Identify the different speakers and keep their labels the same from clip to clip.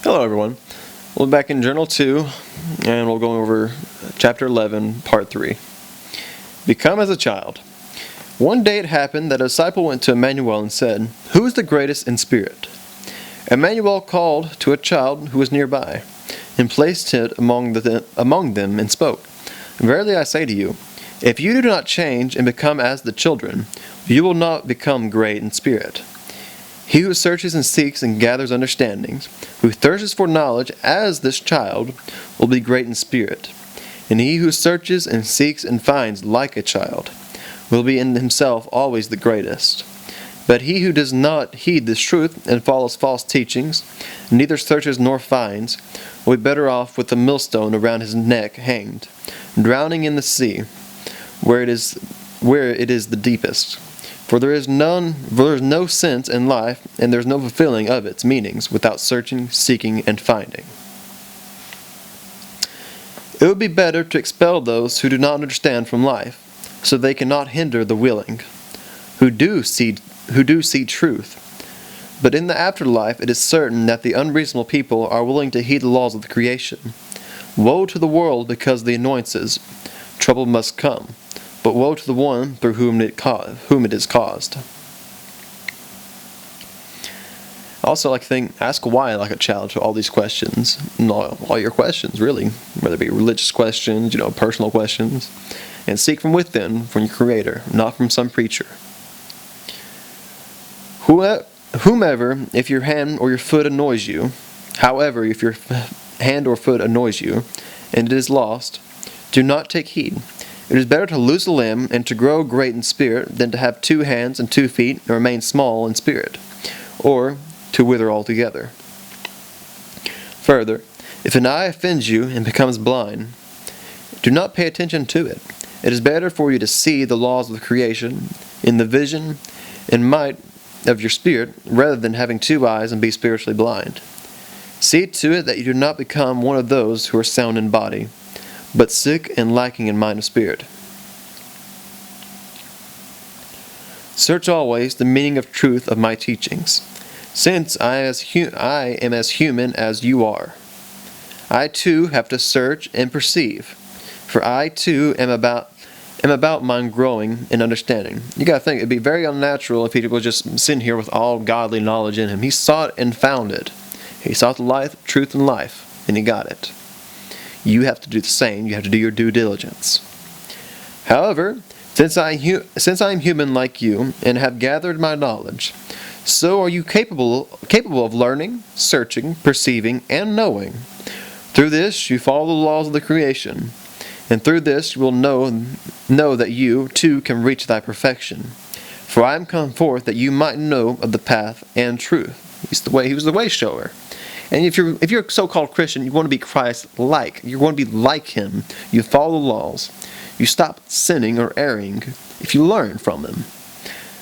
Speaker 1: Hello everyone. We'll be back in Journal 2 and we'll go over Chapter 11, Part 3. Become as a child. One day it happened that a disciple went to Emmanuel and said, "Who is the greatest in spirit?" Emmanuel called to a child who was nearby and placed it among them and spoke, "Verily I say to you, if you do not change and become as the children, you will not become great in spirit. He who searches and seeks and gathers understandings, who thirsts for knowledge as this child, will be great in spirit. And he who searches and seeks and finds like a child, will be in himself always the greatest. But he who does not heed this truth and follows false teachings, neither searches nor finds, will be better off with a millstone around his neck hanged, drowning in the sea, where it is the deepest. For there is no sense in life, and there is no fulfilling of its meanings without searching, seeking, and finding. It would be better to expel those who do not understand from life, so they cannot hinder the willing, who do see truth. But in the afterlife it is certain that the unreasonable people are willing to heed the laws of the creation. Woe to the world because of the annoyances. Trouble must come. But woe to the one through whom it is caused. Also, like to think, ask why like a child to all these questions, and all your questions really, whether it be religious questions, personal questions, and seek from within, from your Creator, not from some preacher. Whomever, if your hand or your foot annoys you, however, if your hand or foot annoys you, and it is lost, do not take heed. It is better to lose a limb and to grow great in spirit than to have 2 hands and 2 feet and remain small in spirit, or to wither altogether. Further, if an eye offends you and becomes blind, do not pay attention to it. It is better for you to see the laws of the creation in the vision and might of your spirit rather than having 2 eyes and be spiritually blind. See to it that you do not become one of those who are sound in body, but sick and lacking in mind and spirit. Search always the meaning of truth of my teachings, since I am as human as you are. I too have to search and perceive, for I too am about mine growing in understanding. You gotta think, it'd be very unnatural if he was just sitting here with all godly knowledge in him. He sought and found it. He sought the life, truth, and life, and he got it. You have to do the same. You have to do your due diligence. However, since I am human like you and have gathered my knowledge, so are you capable of learning, searching, perceiving, and knowing. Through this you follow the laws of the creation, and through this you will know that you too can reach thy perfection. For I am come forth that you might know of the path and truth. He was the way shower. And if you're a so-called Christian, you want to be Christ-like. You want to be like Him. You follow the laws. You stop sinning or erring if you learn from Him.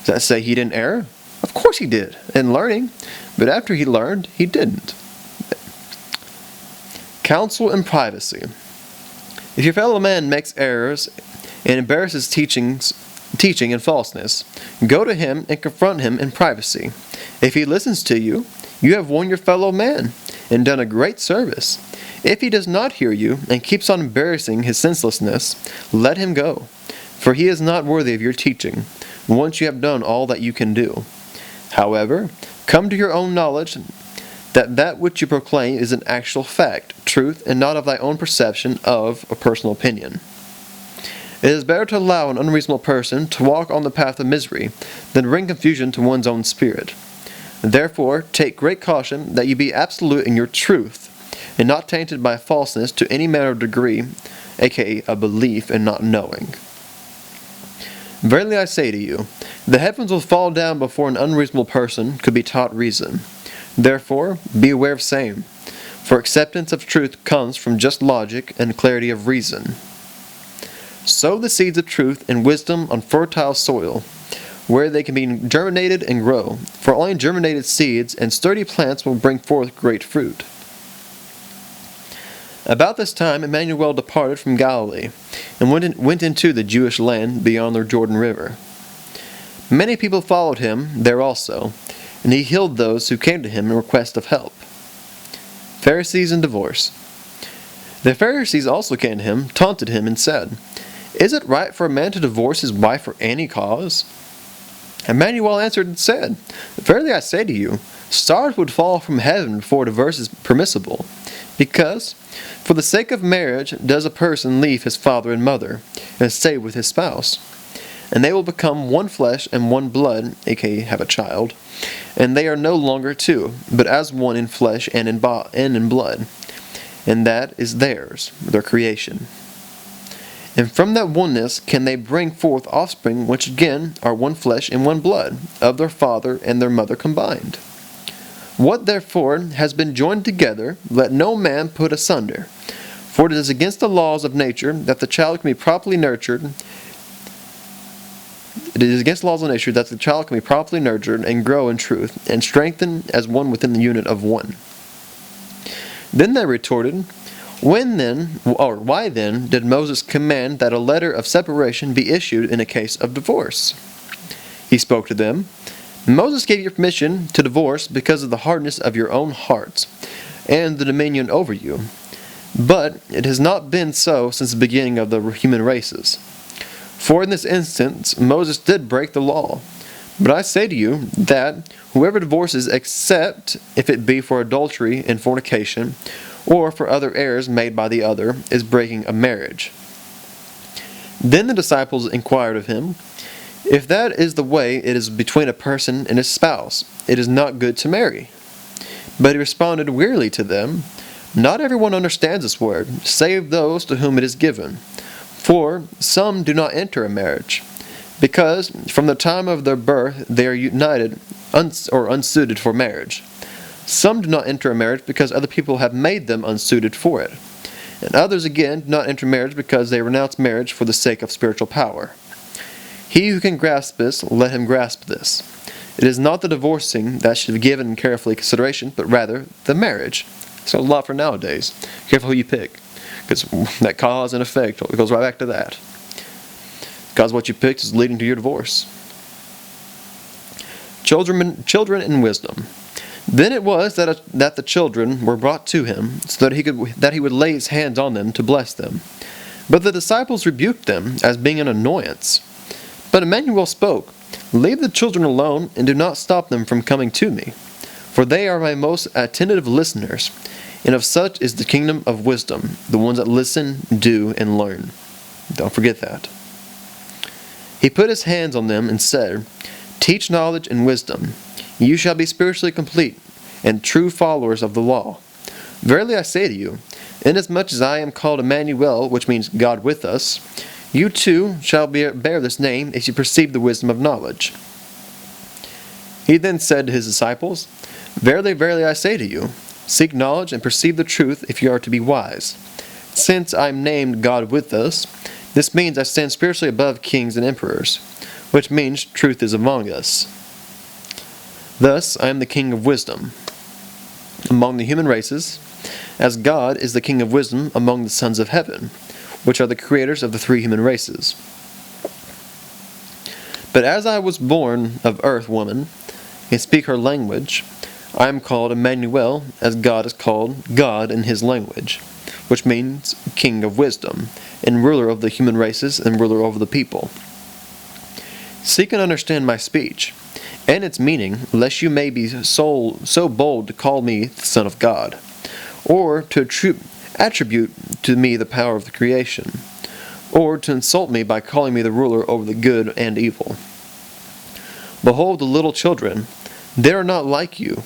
Speaker 1: Does that say He didn't err? Of course He did in learning. But after He learned, He didn't. Counsel and privacy. If your fellow man makes errors and embarrasses teaching and falseness, go to him and confront him in privacy. If he listens to you, you have won your fellow man and done a great service. If he does not hear you and keeps on embarrassing his senselessness, let him go, for he is not worthy of your teaching, once you have done all that you can do. However, come to your own knowledge that which you proclaim is an actual fact, truth, and not of thy own perception of a personal opinion. It is better to allow an unreasonable person to walk on the path of misery than bring confusion to one's own spirit. Therefore, take great caution that you be absolute in your truth, and not tainted by falseness to any manner of degree, aka a belief and not knowing. Verily I say to you, the heavens will fall down before an unreasonable person could be taught reason. Therefore, be aware of same, for acceptance of truth comes from just logic and clarity of reason. Sow the seeds of truth and wisdom on fertile soil, where they can be germinated and grow, for only germinated seeds and sturdy plants will bring forth great fruit. About this time Emmanuel departed from Galilee, and went into the Jewish land beyond the Jordan River. Many people followed him there also, and he healed those who came to him in request of help. Pharisees and divorce. The Pharisees also came to him, taunted him, and said, "Is it right for a man to divorce his wife for any cause?" Emmanuel answered and said, "Verily I say to you, stars would fall from heaven before divorce is permissible. Because, for the sake of marriage, does a person leave his father and mother, and stay with his spouse. And they will become one flesh and one blood," aka have a child. "And they are no longer two, but as one in flesh and in blood. And that is theirs, their creation. And from that oneness can they bring forth offspring, which again are one flesh and one blood, of their father and their mother combined. What therefore has been joined together, let no man put asunder. For it is against the laws of nature that the child can be properly nurtured. It is against the laws of nature that the child can be properly nurtured and grow in truth, and strengthened as one within the unit of one." Then they retorted, why then did Moses command that a letter of separation be issued in a case of divorce? He spoke to them, "Moses gave you permission to divorce because of the hardness of your own hearts, and the dominion over you. But it has not been so since the beginning of the human races. For in this instance Moses did break the law. But I say to you that whoever divorces, except if it be for adultery and fornication, or for other errors made by the other, is breaking a marriage." Then the disciples inquired of him, "If that is the way it is between a person and his spouse, it is not good to marry." But he responded wearily to them, "Not everyone understands this word, save those to whom it is given. For some do not enter a marriage, because from the time of their birth they are united or unsuited for marriage. Some do not enter a marriage because other people have made them unsuited for it. And others again do not enter marriage because they renounce marriage for the sake of spiritual power. He who can grasp this, let him grasp this. It is not the divorcing that should be given carefully consideration, but rather the marriage." So a lot for nowadays. Careful who you pick, because that cause and effect, it goes right back to that. Because what you picked is leading to your divorce. Children and wisdom. Then it was that the children were brought to him, so that he would lay his hands on them to bless them. But the disciples rebuked them, as being an annoyance. But Emmanuel spoke, "Leave the children alone, and do not stop them from coming to me. For they are my most attentive listeners, and of such is the kingdom of wisdom, the ones that listen, do, and learn." Don't forget that. He put his hands on them and said, "Teach knowledge and wisdom. You shall be spiritually complete, and true followers of the law. Verily I say to you, inasmuch as I am called Emmanuel, which means God with us, you too shall bear this name if you perceive the wisdom of knowledge." He then said to his disciples, "Verily, verily I say to you, seek knowledge and perceive the truth if you are to be wise. Since I am named God with us, this means I stand spiritually above kings and emperors, which means truth is among us. Thus I am the king of wisdom among the human races, as God is the king of wisdom among the sons of heaven, which are the creators of the three human races. But as I was born of earth woman, and speak her language, I am called Emmanuel, as God is called God in his language, which means king of wisdom, and ruler of the human races, and ruler over the people. Seek and understand my speech, and its meaning, lest you may be so bold to call me the Son of God, or to attribute to me the power of the creation, or to insult me by calling me the ruler over the good and evil. Behold the little children, they are not like you.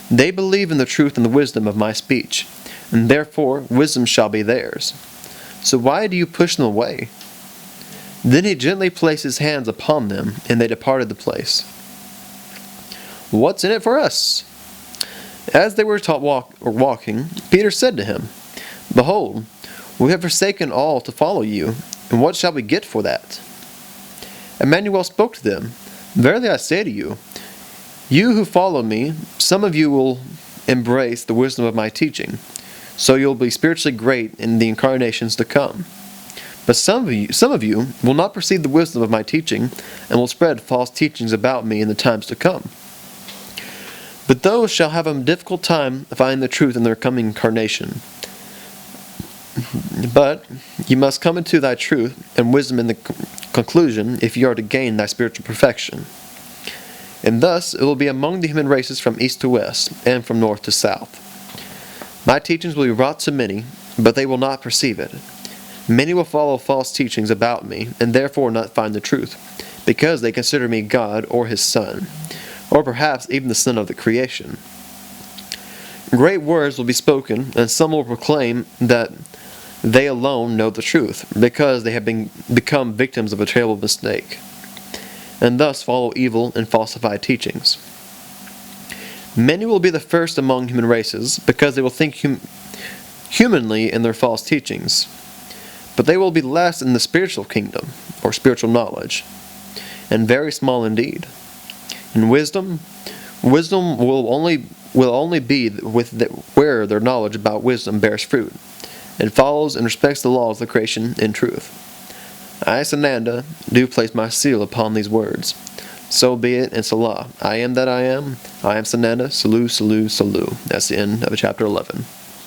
Speaker 1: They believe in the truth and the wisdom of my speech, and therefore wisdom shall be theirs. So why do you push them away?" Then he gently placed his hands upon them, and they departed the place. What's in it for us? As they were walking, Peter said to him, "Behold, we have forsaken all to follow you, and what shall we get for that?" Emmanuel spoke to them, "Verily I say to you, you who follow me, some of you will embrace the wisdom of my teaching, so you'll be spiritually great in the incarnations to come. But some of you will not perceive the wisdom of my teaching, and will spread false teachings about me in the times to come. But those shall have a difficult time finding the truth in their coming incarnation. But you must come into thy truth and wisdom in the conclusion if you are to gain thy spiritual perfection. And thus it will be among the human races from east to west, and from north to south. My teachings will be wrought to many, but they will not perceive it. Many will follow false teachings about me, and therefore not find the truth, because they consider me God or his Son, or perhaps even the Son of the creation. Great words will be spoken, and some will proclaim that they alone know the truth, because they have become victims of a terrible mistake, and thus follow evil and falsified teachings. Many will be the first among human races, because they will think humanly in their false teachings. But they will be last in the spiritual kingdom, or spiritual knowledge, and very small indeed. In wisdom will only be where their knowledge about wisdom bears fruit, and follows and respects the laws of the creation in truth. I, Sananda, do place my seal upon these words. So be it, and Salah. I am that I am. I am Sananda. Salu, Salu, Salu. That's the end of chapter 11.